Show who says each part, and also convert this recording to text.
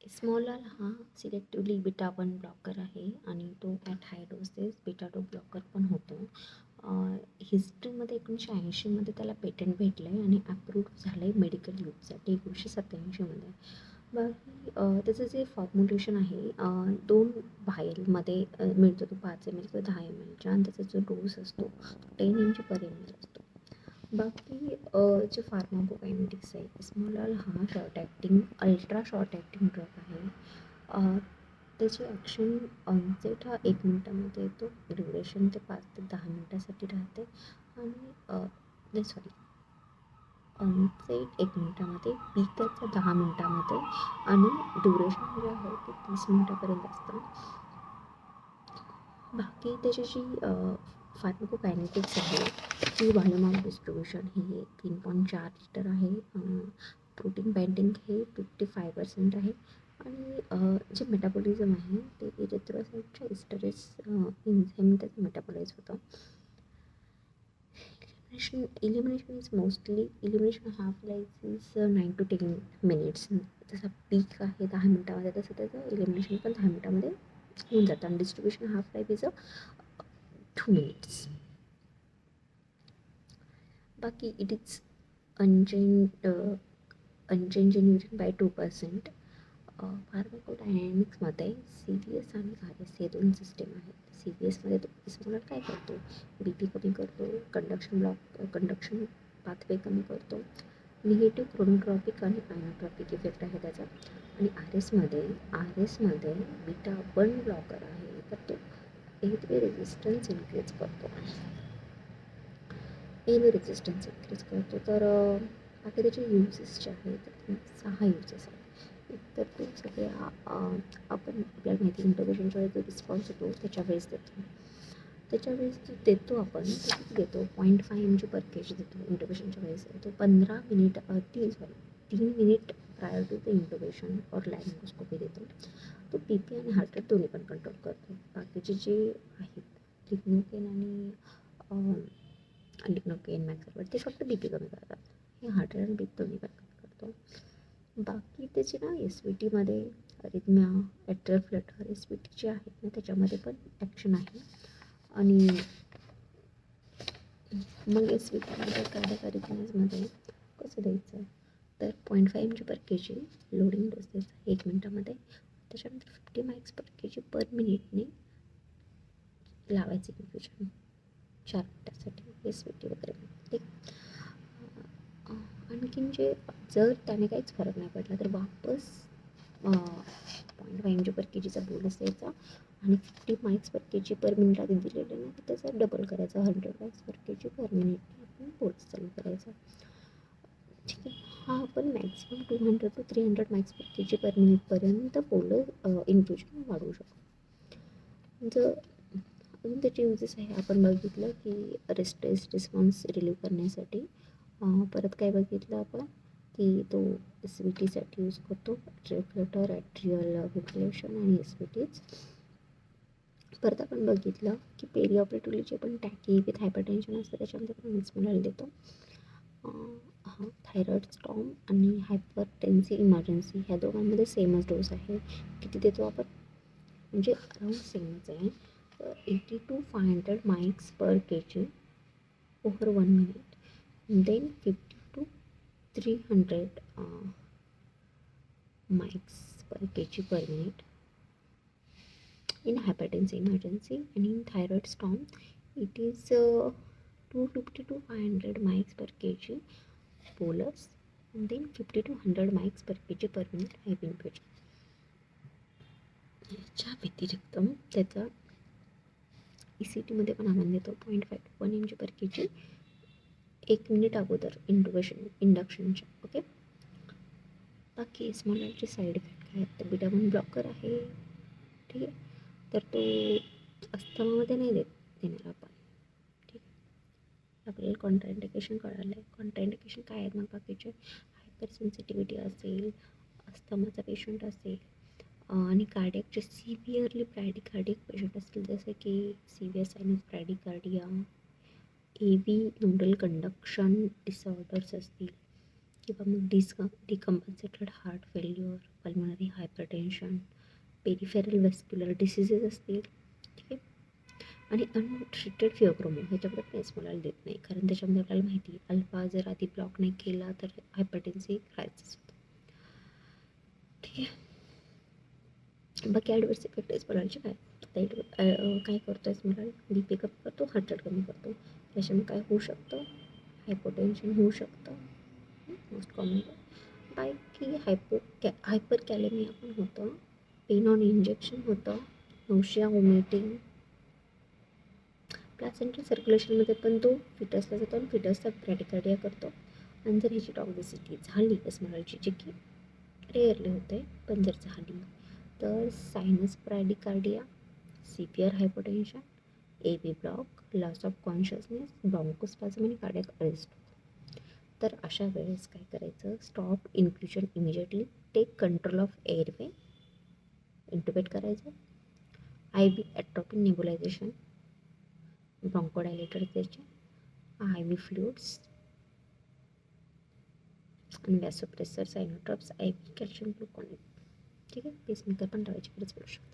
Speaker 1: Smaller हा selectively beta 1 blocker आहे आणि तो at high doses beta 2 blocker पण होतो. हिस्ट्रीमध्ये 1980मध्ये त्याला पेटंट भेटलं आहे आणि अप्रूव्ड झालं आहे मेडिकल यूजसाठी 1987मध्ये. बाकी त्याचं जे फॉर्म्युलेशन आहे 2 व्हायलमध्ये मिळतो. तो 5 ml किंवा 10 mlचा आणि त्याचा जो डोस असतो 10 mg पर ml असतो. बाकी जे फार्माकोकायनेटिक्स आहे स्मॉलर हा short acting ultra short acting drug आहे. त्याची ॲक्शन ऑनसेट हा 1 मिनिटामध्ये येतो. ड्युरेशन ते 5 ते 10 मिनिटासाठी राहते आणि सॉरी ऑनसेट 1 मिनिटामध्ये, पीक त्याचं 10 मिनिटामध्ये आणि ड्युरेशन जे आहे ते 30 मिनिटापर्यंत असतं. बाकी त्याची जी फार्माकोकायनेटिक्स आहे ती व्हॉल्यूम ऑफ डिस्ट्रीब्युशन हे 3.4 लिटर आहे. प्रोटीन बाइंडिंग हे 55% आहे आणि जे मेटाबॉलिझम आहे ते इरिथ्रोसाइटच्या इस्टरेस एन्झाइम त्याचं मेटाबॉलाइज होतं. Elimination is mostly elimination half-life is 9 to 10 minutes. जसं पीक आहे 10 मिनिटामध्ये तसं त्याचं एलिमिनेशन पण 10 मिनिटामध्ये होऊन जातं आणि distribution half life is 2 minutes. बाकी it is unchanged in urine by 2%. फार्माकोडायनॅमिक्समध्ये CVS आणि RS हे 2 सिस्टीम आहेत. CVSमध्ये तो स्मॉलर काय करतो, BP कमी करतो, कंडक्शन पाथवे कमी करतो, निगेटिव्ह क्रोनोट्रॉपिक आणि आयनोट्रॉपिक इफेक्ट आहे त्याचा. आणि RSमध्ये बीटा 1 ब्लॉकर आहे तर तो एअरवे रेझिस्टन्स इन्क्रीज करतो. तर बाकी त्याचे युजेस जे आहेत तर 6 युजेस आहेत. तर ते सगळे आपण आपल्याला माहिती इंटरव्हेशनच्या वेळेस जो रिस्पॉन्स येतो त्याच्यावेळेस देतो आपण तो किती देतो 0.5 mg पर kg देतो इंटरव्हेशनच्या वेळेस. तो 3 minute prior to the intervention और लॅरिंगोस्कोपी देतो. तो BP आणि हार्ट रेट दोन्ही पण कंट्रोल करतो. बाकीचे जे आहेत लिग्नोकेन आणि लिग्नोकेन मॅक्सरवर ते फक्त BP कमी करतात. हे हार्ट रेट आणि BP दोन्ही पण कमी करतो. बाकी त्याची ना SVTमध्ये अरिथमिया, ॲट्रियल फ्लटर SVT जे आहेत ना त्याच्यामध्ये पण ॲक्शन आहे. आणि मग SVTमध्ये कार्डियक अरिथमियाजमध्ये कसं द्यायचं तर 0.5 mg पर kg लोडिंग डोस द्यायचा 1 मिनिटामध्ये. त्याच्यानंतर 50 mics per kg पर मिनिटने लावायचं इन्फ्युजन 4 मिनिटासाठी SVT वगैरे. ठीक. आणखीन जे जर त्याने काहीच फरक नाही पडला तर वापस 0.5 mg पर kgचा बोलस द्यायचा आणि 50 mics per kg per minute आधी दिलेलं ना तर त्याचा डबल करायचा 100 mics per kg per minute आपण बोलस चालू करायचा. ठीक आहे. हा आपण maximum 200 to 300 mics per kg पर मिनिटपर्यंत बोलस इन्फ्युजन वाढवू शकतो. जर अजून त्याचे युजेस आहे आपण बघितलं की रिस्पॉन्स रिलीव्ह करण्यासाठी. परत काय बघितलं आपण की तो SVTसाठी यूज करतो ॲट्रियल फ्लटर, ॲट्रियल फिब्रिलेशन आणि SVTच. परत आपण बघितलं की पेरी ऑपरेटिव्हली जे पण टॅकी विथ हायपरटेन्शन असतं त्याच्यामध्ये पण स्मॉलर देतो. थायरॉइड स्टॉर्म आणि हायपरटेन्सी इमर्जन्सी ह्या दोघांमध्ये सेमच डोस आहे. किती देतो आपण म्हणजे अराउंड सेमच आहे. 80 to 500 mics per kg over 1 minute. Then 50 to 300 mics per kg per minute in hypertensive emergency. And in thyroid storm it is 250 to 500 mics per kg bolus and then 50 to 100 mics per kg per minute IV infusion. याच्या व्यतिरिक्त त्याचा ECTमध्ये पण आपण देतो 0.5 to 1 mg per kg 1 minute अगोदर इंडक्शनच्या. Okay. बाकी स्मॉलरचे side effect काय आहेत तर बीटा 1 ब्लॉकर आहे. ठीक आहे. तर तो अस्थमामध्ये नाही देणार आपण. ठीक आहे. आपल्याला कॉन्ट्राइंडिकेशन कळालं आहे. कॉन्ट्राइंडिकेशन काय आहेत मग बाकीचे हायपर सेन्सिटिव्हिटी असेल, अस्थमाचा पेशंट असेल आणि कार्डियकचे सिव्हिअरली ब्रॅडिकार्डिक पेशंट असतील जसे की CVS sinus bradycardia, AV nodal conduction disorders असतील किंवा मग decompensated heart failure, pulmonary hypertension, peripheral vascular diseases असतील, ठीक आहे. आणि अनट्रीटेड फिओक्रोमो ह्याच्याकडे पेस मला देत नाही, कारण त्याच्यामध्ये आपल्याला माहिती आहे अल्फा जर आधी ब्लॉक नाही केला तर हायपरटेन्सिव्ह क्रायसिस होतं, ठीक आहे. बाकी ॲडवर्स इफेक्ट एस्मोरॉलचे काय काय करतो एस्मोरॉल? बी पी कमी करतो, हार्ट रेट कमी करतो. त्याच्यामुळे काय होऊ शकतं? हायपोटेन्शन होऊ शकतं मोस्ट कॉमनली. बाकी हायपर कॅलेमिया पण होतं, पेन ऑन इंजेक्शन होतं, नौशिया, वॉमिटिंग. प्लासेंटल सर्क्युलेशनमध्ये पण तो फिटसला जातो आणि फिटसचा ब्रॅडिकार्डिया करतो. आणि जर ह्याची टॉक्झिसिटी झाली एस्मोरॉलची, जे की रेअरली होते, पण जर झाली तर sinus bradycardia, severe hypotension, A B block, loss of consciousness, bronchospasm आणि कार्डियक अरेस्ट. तर अशा वेळेस काय करायचं? Stop infusion immediately, take control of airway, intubate करायचं, I V atropine nebulisation, bronchodilator द्यायचे, आय व्ही फ्लुइड्स आणि vasopressor, inotropes, I V calcium gluconate, ठीक आहे. पेसमेकर पण लावायची गरज पडू शकते.